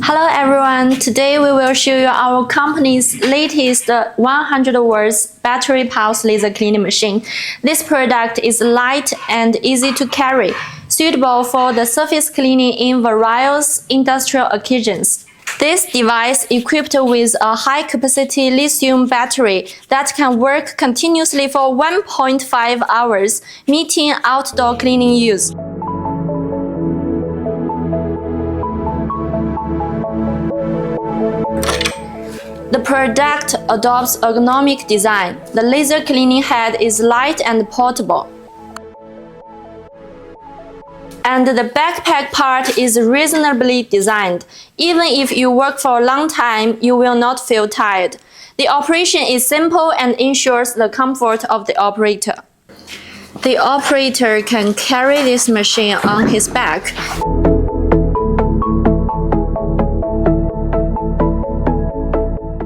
Hello everyone, today we will show you our company's latest 100 watts battery pulse laser cleaning machine. This product is light and easy to carry, suitable for the surface cleaning in various industrial occasions. This device equipped with a high-capacity lithium battery that can work continuously for 1.5 hours, meeting outdoor cleaning use. The product adopts ergonomic design. The laser cleaning head is light and portable. And the backpack part is reasonably designed. Even if you work for a long time, you will not feel tired. The operation is simple and ensures the comfort of the operator. The operator can carry this machine on his back.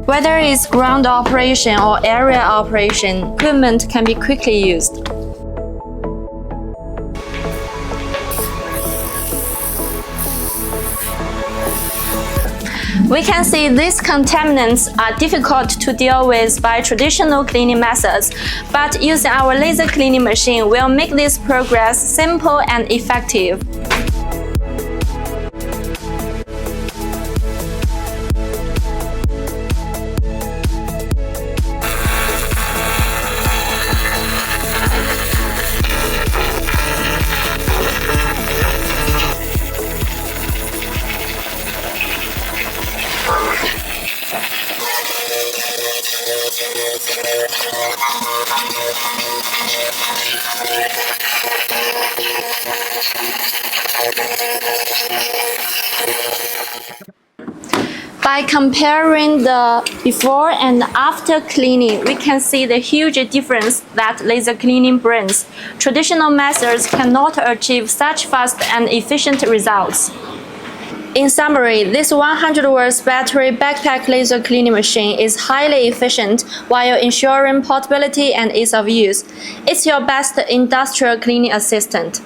Whether it's ground operation or area operation, equipment can be quickly used. We can see these contaminants are difficult to deal with by traditional cleaning methods, but using our laser cleaning machine will make this progress simple and effective. By comparing the before and after cleaning, we can see the huge difference that laser cleaning brings. Traditional methods cannot achieve such fast and efficient results. In summary, this 100 watts battery backpack laser cleaning machine is highly efficient while ensuring portability and ease of use. It's your best industrial cleaning assistant.